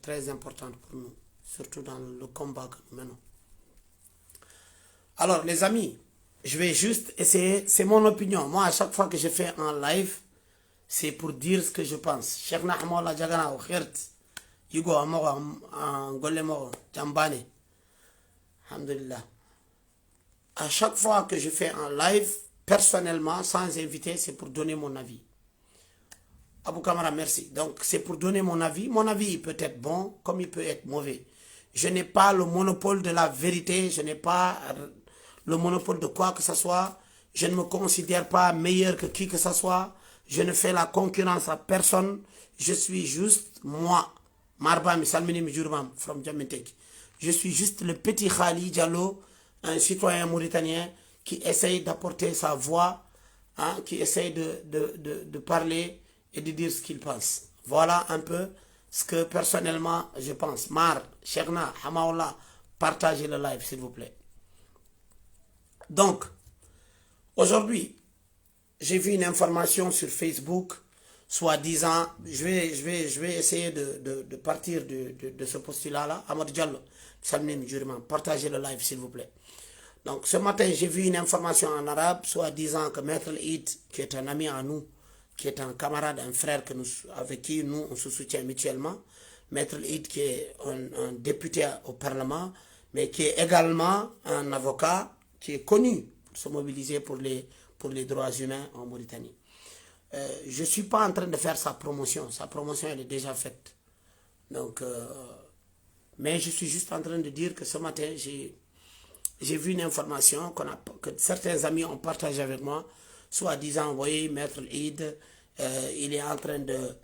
très importante pour nous, surtout dans le combat que nous menons. Alors, les amis, je vais juste essayer, c'est mon opinion. Moi, à chaque fois que je fais un live, c'est pour dire ce que je pense. Cheikh Nahmola Jagana, Khirt, Yugo Amora, Golemo, Jambane. Alhamdulillah. À chaque fois que je fais un live, personnellement, sans inviter, c'est pour donner mon avis. Abou Kamara, merci. Donc, c'est pour donner mon avis. Mon avis, il peut être bon, comme il peut être mauvais. Je n'ai pas le monopole de la vérité. Je n'ai pas le monopole de quoi que ce soit. Je ne me considère pas meilleur que qui que ce soit. Je ne fais la concurrence à personne. Je suis juste moi. Marba Misalmini Mijurmam from Djamintek. Je suis juste le petit Khali Diallo, un citoyen mauritanien qui essaye d'apporter sa voix, hein, qui essaye de parler et de dire ce qu'il pense. Voilà un peu ce que personnellement je pense. Mar, Cherna, Hamaoula, partagez le live s'il vous plaît. Donc, aujourd'hui, j'ai vu une information sur Facebook, soi-disant, je vais essayer de partir de ce postulat-là. Amadou Diallo, partagez le live s'il vous plaît. Donc, ce matin, j'ai vu une information en arabe, soi-disant que Maître Eid, qui est un ami à nous, qui est un camarade, un frère avec qui nous, on se soutient mutuellement, Maître Eid, qui est un député au Parlement, mais qui est également un avocat qui est connu pour se mobiliser pour les droits humains en Mauritanie. Je ne suis pas en train de faire sa promotion elle est déjà faite. Donc, mais je suis juste en train de dire que ce matin, j'ai vu une information que certains amis ont partagée avec moi, soit disant, vous voyez, Maître Eid, il est en train de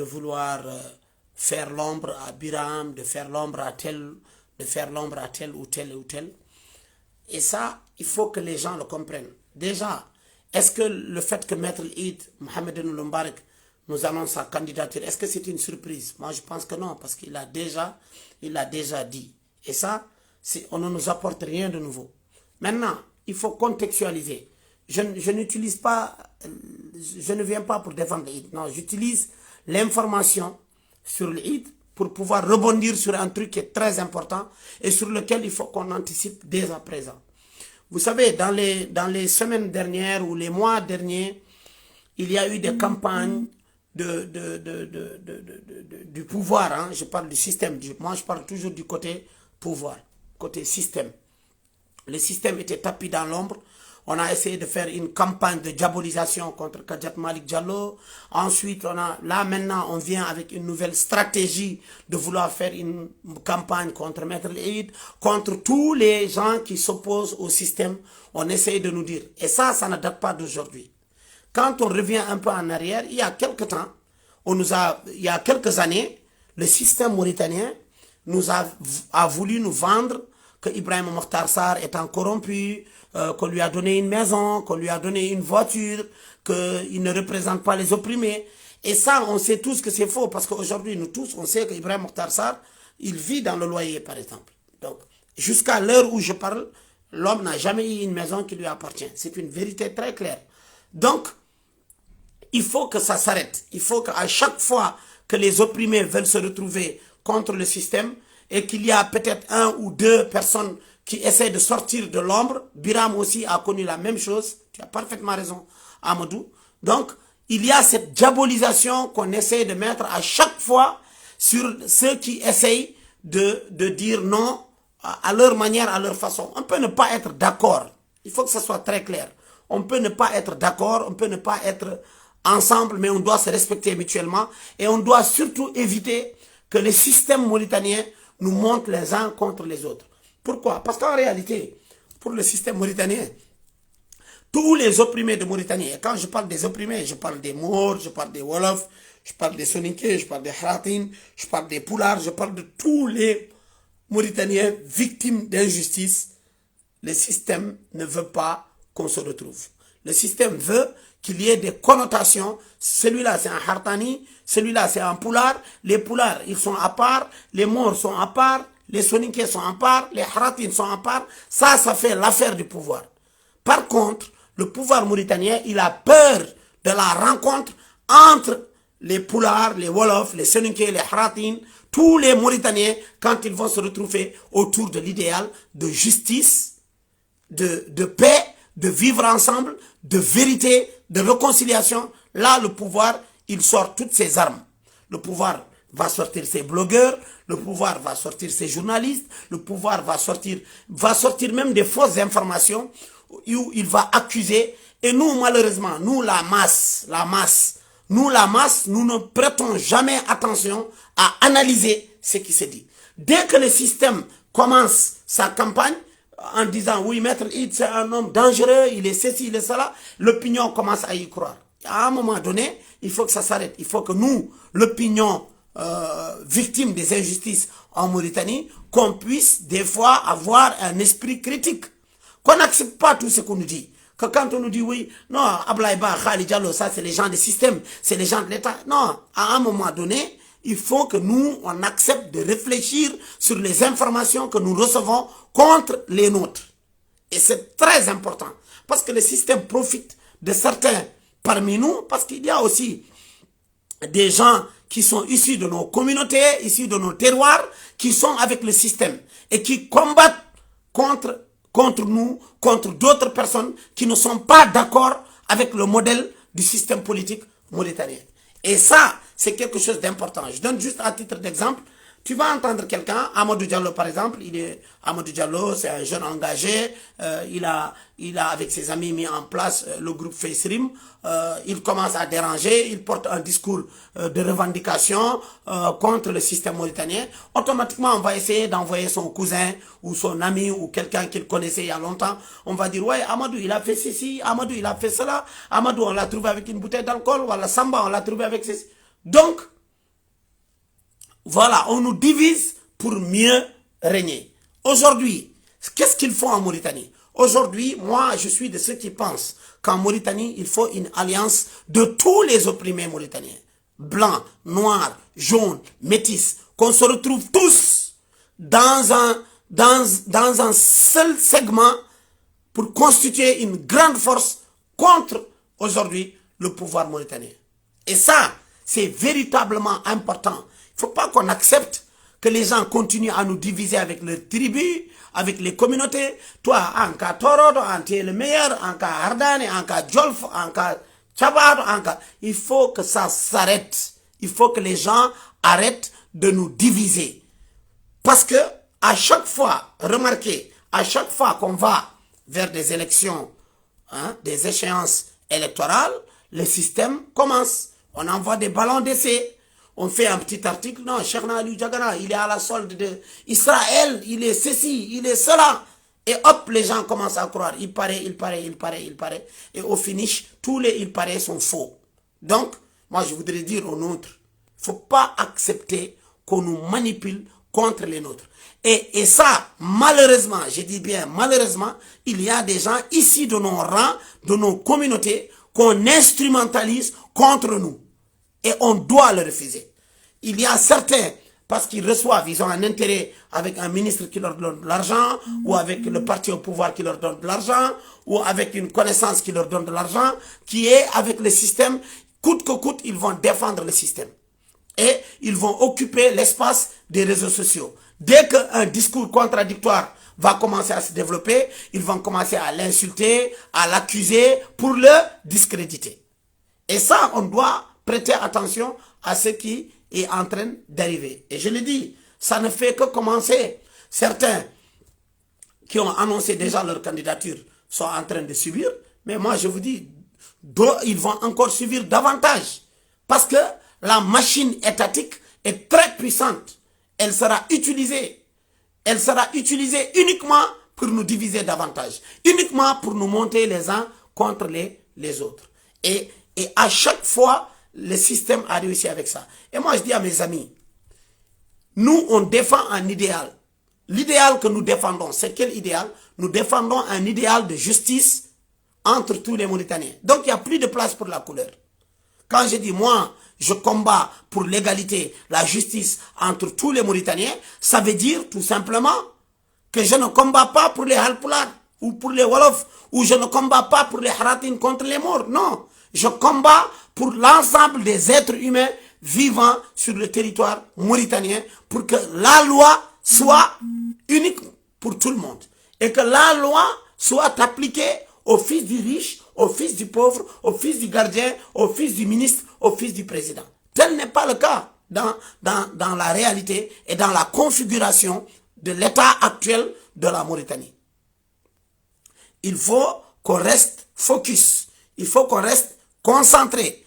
vouloir faire l'ombre à Biram, de faire l'ombre à tel ou tel. Et ça, il faut que les gens le comprennent. Déjà, est-ce que le fait que Maître Eid, Mohamed Mbarak, nous annonce sa candidature, est-ce que c'est une surprise? Moi, je pense que non, parce qu'il l'a déjà dit. Et ça, on ne nous apporte rien de nouveau. Maintenant, il faut contextualiser. Je ne viens pas pour défendre l'Eid. Non, j'utilise l'information sur l'Eid pour pouvoir rebondir sur un truc qui est très important et sur lequel il faut qu'on anticipe dès à présent. Vous savez, dans les semaines dernières ou les mois derniers, il y a eu des campagnes du pouvoir. Hein, je parle du système. Moi, je parle toujours du côté pouvoir, côté système. Le système était tapis dans l'ombre. On a essayé de faire une campagne de diabolisation contre Kadjat Malik Diallo. Ensuite, là maintenant, on vient avec une nouvelle stratégie de vouloir faire une campagne contre Maître Eid, contre tous les gens qui s'opposent au système. On essaye de nous dire. Et ça ne date pas d'aujourd'hui. Quand on revient un peu en arrière, il y a quelques temps, il y a quelques années, le système mauritanien a voulu nous vendre que Ibrahim Mokhtar Sarr étant corrompu, qu'on lui a donné une maison, qu'on lui a donné une voiture, qu'il ne représente pas les opprimés. Et ça, on sait tous que c'est faux, parce qu'aujourd'hui, nous tous, on sait qu'Ibrahim Mokhtar Sarr, il vit dans le loyer, par exemple. Donc, jusqu'à l'heure où je parle, l'homme n'a jamais eu une maison qui lui appartient. C'est une vérité très claire. Donc, il faut que ça s'arrête. Il faut qu'à chaque fois que les opprimés veulent se retrouver contre le système, et qu'il y a peut-être un ou deux personnes qui essaient de sortir de l'ombre. Biram aussi a connu la même chose. Tu as parfaitement raison, Amadou. Donc, il y a cette diabolisation qu'on essaie de mettre à chaque fois sur ceux qui essayent de dire non à leur manière, à leur façon. On peut ne pas être d'accord. Il faut que ça soit très clair. On peut ne pas être d'accord, on peut ne pas être ensemble, mais on doit se respecter mutuellement. Et on doit surtout éviter que les systèmes mauritaniens nous montent les uns contre les autres. Pourquoi? Parce qu'en réalité, pour le système mauritanien, tous les opprimés de Mauritanie, et quand je parle des opprimés, je parle des Maures, je parle des Wolofs, je parle des Soninké, je parle des Haratin, je parle des Poulards, je parle de tous les Mauritaniens victimes d'injustice. Le système ne veut pas qu'on se retrouve. Le système veut qu'il y ait des connotations. Celui-là, c'est un Hartani. Celui-là, c'est un Poulard. Les Poulards, ils sont à part. Les Maures sont à part. Les Soninké sont à part. Les Haratines sont à part. Ça fait l'affaire du pouvoir. Par contre, le pouvoir mauritanien, il a peur de la rencontre entre les Poulars, les Wolofs, les Soninké, les Haratin, tous les Mauritaniens, quand ils vont se retrouver autour de l'idéal de justice, de paix, de vivre ensemble, de vérité, de réconciliation, là, le pouvoir, il sort toutes ses armes. Le pouvoir va sortir ses blogueurs, le pouvoir va sortir ses journalistes, le pouvoir va sortir même des fausses informations où il va accuser. Et nous, malheureusement, nous, la masse, nous ne prêtons jamais attention à analyser ce qui se dit. Dès que le système commence sa campagne, en disant, oui, Maître Id, c'est un homme dangereux, il est ceci, il est cela, l'opinion commence à y croire. À un moment donné, il faut que ça s'arrête. Il faut que nous, l'opinion victime des injustices en Mauritanie, qu'on puisse des fois avoir un esprit critique. Qu'on n'accepte pas tout ce qu'on nous dit. Que quand on nous dit, oui, non, Ablaïba, Khali Diallo, ça c'est les gens du système, c'est les gens de l'État. Non, à un moment donné, il faut que nous, on accepte de réfléchir sur les informations que nous recevons contre les nôtres. Et c'est très important. Parce que le système profite de certains parmi nous, parce qu'il y a aussi des gens qui sont issus de nos communautés, issus de nos terroirs, qui sont avec le système et qui combattent contre nous, contre d'autres personnes qui ne sont pas d'accord avec le modèle du système politique mauritanien. Et ça, c'est quelque chose d'important. Je donne juste à titre d'exemple. Tu vas entendre quelqu'un, Amadou Diallo par exemple, Amadou Diallo, c'est un jeune engagé, il a avec ses amis mis en place le groupe FaceRim, il commence à déranger, il porte un discours de revendication contre le système mauritanien. Automatiquement, on va essayer d'envoyer son cousin ou son ami ou quelqu'un qu'il connaissait il y a longtemps. On va dire, ouais, Amadou, il a fait ceci, Amadou, il a fait cela, Amadou, on l'a trouvé avec une bouteille d'alcool, voilà, Samba, on l'a trouvé avec ceci. Donc, voilà, on nous divise pour mieux régner. Aujourd'hui, qu'est-ce qu'il faut en Mauritanie? Aujourd'hui, moi, je suis de ceux qui pensent qu'en Mauritanie, il faut une alliance de tous les opprimés mauritaniens. Blancs, noirs, jaunes, métis, qu'on se retrouve tous dans un seul segment pour constituer une grande force contre, aujourd'hui, le pouvoir mauritanien. Et ça, c'est véritablement important. Il ne faut pas qu'on accepte que les gens continuent à nous diviser avec leurs tribus, avec les communautés. Toi, en cas Toro, tu es le meilleur, en cas Hardane, en cas Djolf, en cas Tchabad, en cas... Il faut que ça s'arrête. Il faut que les gens arrêtent de nous diviser. Parce que, à chaque fois, remarquez, à chaque fois qu'on va vers des élections, des échéances électorales, le système commence. On envoie des ballons d'essai. On fait un petit article. Non, Cheikhna Ali Diagana, il est à la solde de Israël. Il est ceci, il est cela. Et hop, les gens commencent à croire. Il paraît. Et au finish, tous les il paraît sont faux. Donc, moi, je voudrais dire aux nôtres, il ne faut pas accepter qu'on nous manipule contre les nôtres. Et ça, malheureusement, je dis bien malheureusement, il y a des gens ici de nos rangs, de nos communautés, qu'on instrumentalise contre nous. Et on doit le refuser. Il y a certains, parce qu'ils reçoivent, ils ont un intérêt avec un ministre qui leur donne de l'argent, ou avec le parti au pouvoir qui leur donne de l'argent, ou avec une connaissance qui leur donne de l'argent, qui est avec le système, coûte que coûte, ils vont défendre le système. Et ils vont occuper l'espace des réseaux sociaux. Dès qu'un discours contradictoire va commencer à se développer, ils vont commencer à l'insulter, à l'accuser pour le discréditer. Et ça, on doit prêter attention à ce qui est en train d'arriver. Et je le dis, ça ne fait que commencer. Certains qui ont annoncé déjà leur candidature sont en train de subir. Mais moi, je vous dis, ils vont encore subir davantage. Parce que la machine étatique est très puissante. Elle sera utilisée. Elle sera utilisée uniquement pour nous diviser davantage. Uniquement pour nous monter les uns contre les autres. Et à chaque fois, le système a réussi avec ça. Et moi, je dis à mes amis, nous, on défend un idéal. L'idéal que nous défendons, c'est quel idéal? Nous défendons un idéal de justice entre tous les Mauritaniens. Donc, il n'y a plus de place pour la couleur. Quand je dis, moi, je combats pour l'égalité, la justice entre tous les Mauritaniens, ça veut dire tout simplement que je ne combats pas pour les Halpulars ou pour les Wolofs, ou je ne combats pas pour les Haratin contre les morts. Non, je combats pour l'ensemble des êtres humains vivant sur le territoire mauritanien, pour que la loi soit unique pour tout le monde. Et que la loi soit appliquée au fils du riche, au fils du pauvre, au fils du gardien, au fils du ministre, au fils du président. Tel n'est pas le cas dans la réalité et dans la configuration de l'état actuel de la Mauritanie. Il faut qu'on reste focus, il faut qu'on reste concentré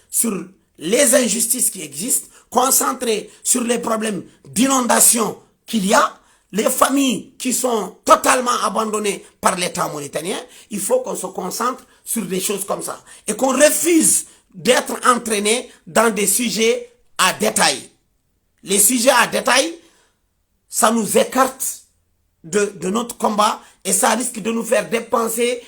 sur les injustices qui existent, concentré sur les problèmes d'inondation qu'il y a, les familles qui sont totalement abandonnées par l'État mauritanien. Il faut qu'on se concentre sur des choses comme ça et qu'on refuse d'être entraîné dans des sujets à détail. Les sujets à détail, ça nous écarte de notre combat et ça risque de nous faire dépenser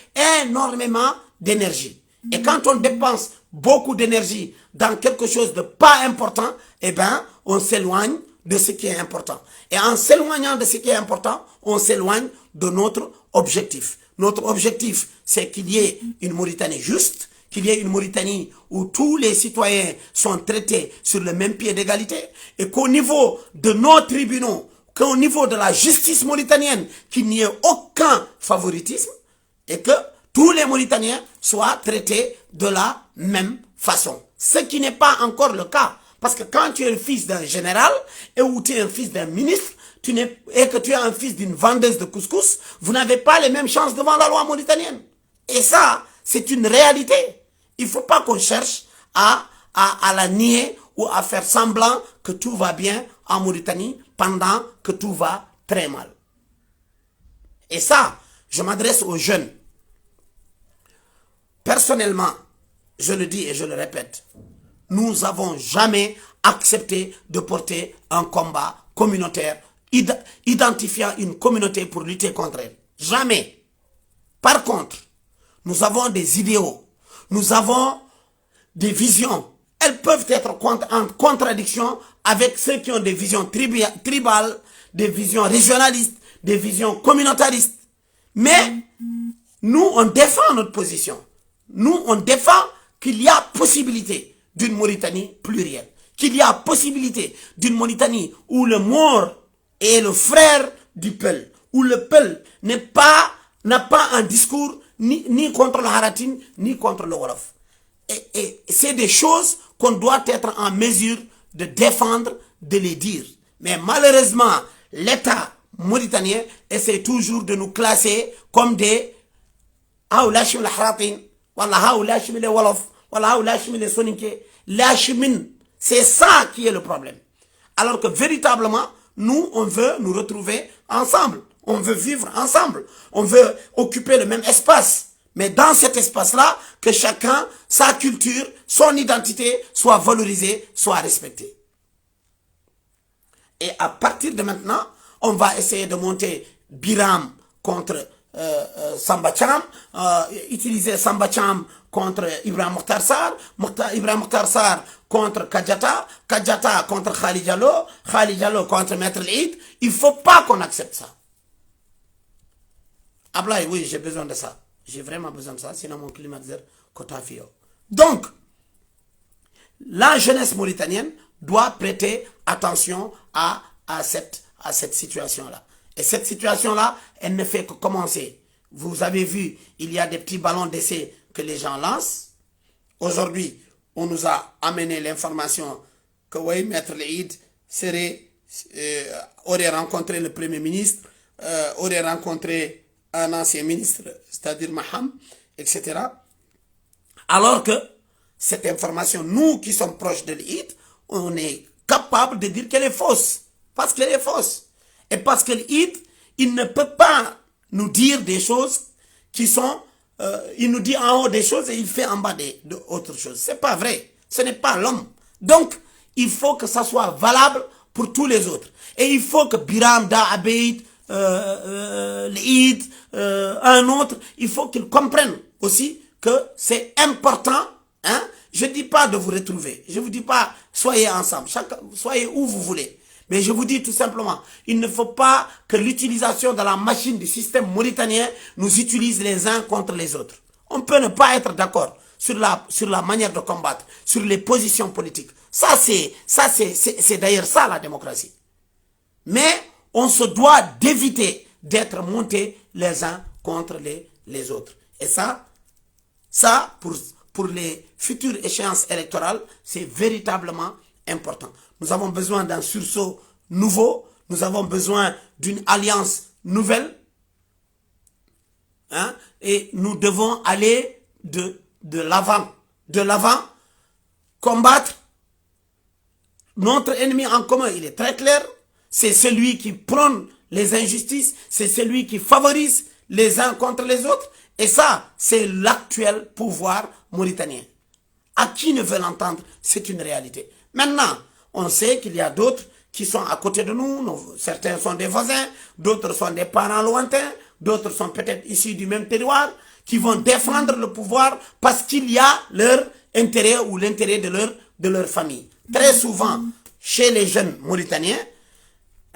énormément d'énergie. Et quand on dépense beaucoup d'énergie dans quelque chose de pas important, eh ben, on s'éloigne de ce qui est important. Et en s'éloignant de ce qui est important, on s'éloigne de notre objectif. Notre objectif, c'est qu'il y ait une Mauritanie juste, qu'il y ait une Mauritanie où tous les citoyens sont traités sur le même pied d'égalité et qu'au niveau de nos tribunaux, qu'au niveau de la justice mauritanienne, qu'il n'y ait aucun favoritisme et que tous les Mauritaniens soient traités de la même façon. Ce qui n'est pas encore le cas. Parce que quand tu es le fils d'un général et où tu es le fils d'un ministre et que tu es un fils d'une vendeuse de couscous, vous n'avez pas les mêmes chances devant la loi mauritanienne. Et ça, c'est une réalité. Il ne faut pas qu'on cherche à la nier ou à faire semblant que tout va bien en Mauritanie pendant que tout va très mal. Et ça, je m'adresse aux jeunes. Personnellement, je le dis et je le répète, nous n'avons jamais accepté de porter un combat communautaire identifiant une communauté pour lutter contre elle. Jamais. Par contre, nous avons des idéaux, nous avons des visions. Elles peuvent être en contradiction avec ceux qui ont des visions tribales, des visions régionalistes, des visions communautaristes. Mais nous, on défend notre position. Nous, on défend qu'il y a possibilité d'une Mauritanie plurielle. Qu'il y a possibilité d'une Mauritanie où le Maure est le frère du Peul. Où le Peul n'a pas un discours ni contre le Haratin, ni contre le Wolof. Et c'est des choses qu'on doit être en mesure de défendre, de les dire. Mais malheureusement, l'État mauritanien essaie toujours de nous classer comme des Aoulachim le Haratin, Wallah Aoulachim le Wolof, Wallah Aoulachim le Soninké, Lachimin. C'est ça qui est le problème. Alors que véritablement, nous, on veut nous retrouver ensemble. On veut vivre ensemble. On veut occuper le même espace. Mais dans cet espace-là, que chacun, sa culture, son identité soit valorisée, soit respectée. Et à partir de maintenant, on va essayer de monter Biram contre Samba Cham, utiliser Samba Cham contre Ibrahim Mokhtar Sarr, Ibrahim Mokhtar Sarr contre Kadjata, Kadjata contre Khalid Diallo contre Maître Eid. Il ne faut pas qu'on accepte ça. Ablaye, oui, j'ai besoin de ça. J'ai vraiment besoin de ça, sinon mon climatiseur Kotafio. Donc, la jeunesse mauritanienne doit prêter attention à cette situation-là. Et cette situation-là, elle ne fait que commencer. Vous avez vu, il y a des petits ballons d'essai que les gens lancent. Aujourd'hui, on nous a amené l'information que oui, Maître Eid aurait rencontré le Premier ministre, aurait rencontré un ancien ministre, c'est-à-dire Maham, etc. Alors que cette information, nous qui sommes proches de l'Eid, on est capable de dire qu'elle est fausse. Parce qu'elle est fausse. Et parce que l'Eid, il ne peut pas nous dire des choses qui sont... il nous dit en haut des choses et il fait en bas d'autres choses. Ce n'est pas vrai. Ce n'est pas l'homme. Donc, il faut que ça soit valable pour tous les autres. Et il faut que Biram, Da, Abeid, l'Eid, un autre, il faut qu'ils comprennent aussi que c'est important. Hein? Je ne dis pas de vous retrouver. Je ne vous dis pas soyez ensemble. Soyez où vous voulez. Mais je vous dis tout simplement, il ne faut pas que l'utilisation de la machine du système mauritanien nous utilise les uns contre les autres. On peut ne pas être d'accord sur la manière de combattre, sur les positions politiques. Ça, c'est d'ailleurs ça la démocratie. Mais on se doit d'éviter d'être montés les uns contre les autres. Et ça pour les futures échéances électorales, c'est véritablement important. Nous avons besoin d'un sursaut nouveau, nous avons besoin d'une alliance nouvelle, hein, et nous devons aller de l'avant, combattre notre ennemi en commun. Il est très clair, c'est celui qui prône les injustices, c'est celui qui favorise les uns contre les autres, et ça, c'est l'actuel pouvoir mauritanien. À qui ne veut l'entendre, c'est une réalité. Maintenant, on sait qu'il y a d'autres qui sont à côté de nous, certains sont des voisins, d'autres sont des parents lointains, d'autres sont peut-être issus du même terroir, qui vont défendre le pouvoir parce qu'il y a leur intérêt ou l'intérêt de leur famille. Très souvent, chez les jeunes Mauritaniens,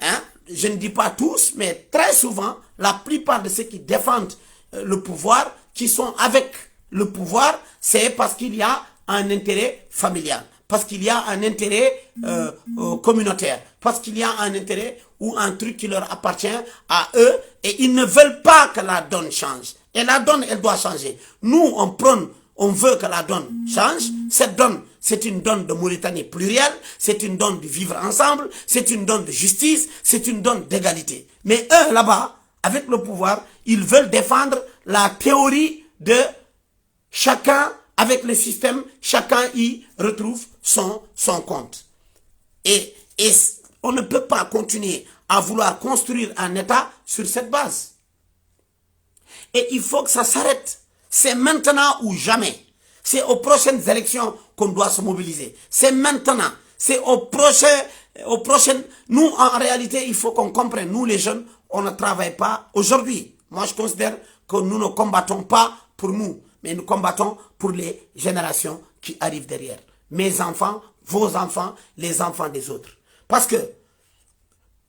hein, je ne dis pas tous, mais très souvent, la plupart de ceux qui défendent le pouvoir, qui sont avec le pouvoir, c'est parce qu'il y a un intérêt familial, parce qu'il y a un intérêt communautaire, parce qu'il y a un intérêt ou un truc qui leur appartient à eux, et ils ne veulent pas que la donne change. Et la donne, elle doit changer. Nous, on veut que la donne change. Cette donne, c'est une donne de Mauritanie plurielle, c'est une donne de vivre ensemble, c'est une donne de justice, c'est une donne d'égalité. Mais eux, là-bas, avec le pouvoir, ils veulent défendre la théorie de chacun, avec le système, chacun y retrouve son compte. Et on ne peut pas continuer à vouloir construire un État sur cette base. Et il faut que ça s'arrête. C'est maintenant ou jamais. C'est aux prochaines élections qu'on doit se mobiliser. C'est maintenant. C'est aux prochaines. Nous, en réalité, il faut qu'on comprenne. Nous, les jeunes, on ne travaille pas aujourd'hui. Moi, je considère que nous ne combattons pas pour nous, mais nous combattons pour les générations qui arrivent derrière. Mes enfants, vos enfants, les enfants des autres. Parce que,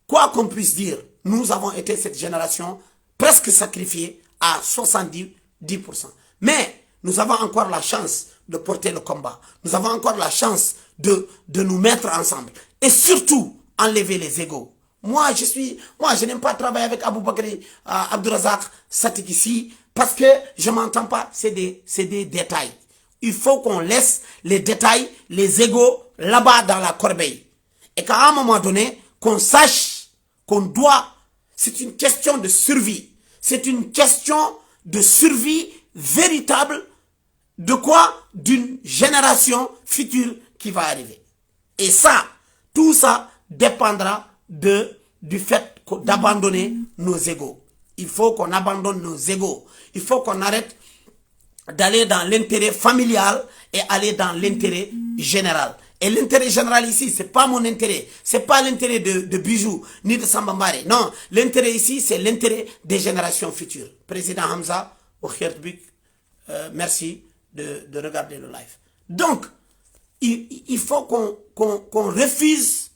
quoi qu'on puisse dire, nous avons été cette génération presque sacrifiée à 70%. Mais nous avons encore la chance de porter le combat. Nous avons encore la chance de nous mettre ensemble. Et surtout, enlever les égos. Moi, je n'aime pas travailler avec Aboubakry, Abdourazak, Satik ici, parce que je ne m'entends pas. C'est des détails. Il faut qu'on laisse les détails, les égos, là-bas dans la corbeille. Et qu'à un moment donné, qu'on sache qu'on doit, c'est une question de survie. C'est une question de survie véritable de quoi? D'une génération future qui va arriver. Et ça, tout ça dépendra du fait d'abandonner nos égos. Il faut qu'on abandonne nos égos. Il faut qu'on arrête d'aller dans l'intérêt familial et aller dans l'intérêt général. Et l'intérêt général ici, c'est pas mon intérêt. C'est pas l'intérêt de Bijou, ni de Sambambare. Non, l'intérêt ici, c'est l'intérêt des générations futures. Président Hamza, au Khertbik, merci de regarder le live. Donc, il faut qu'on refuse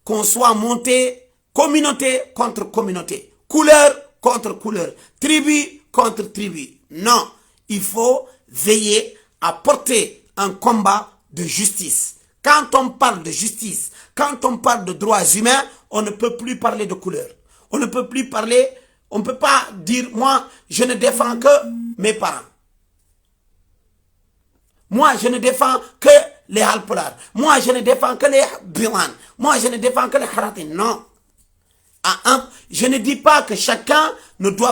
qu'on soit monté communauté contre communauté, couleur contre couleur, tribu contre tribu. Non, il faut veiller à porter un combat de justice. Quand on parle de justice, quand on parle de droits humains, on ne peut plus parler de couleur. On ne peut plus parler, on ne peut pas dire, moi, je ne défends que mes parents. Moi, je ne défends que les Halpolars. Moi, je ne défends que les Bilan. Moi, je ne défends que les Haratin. Non. Je ne dis pas que chacun ne doit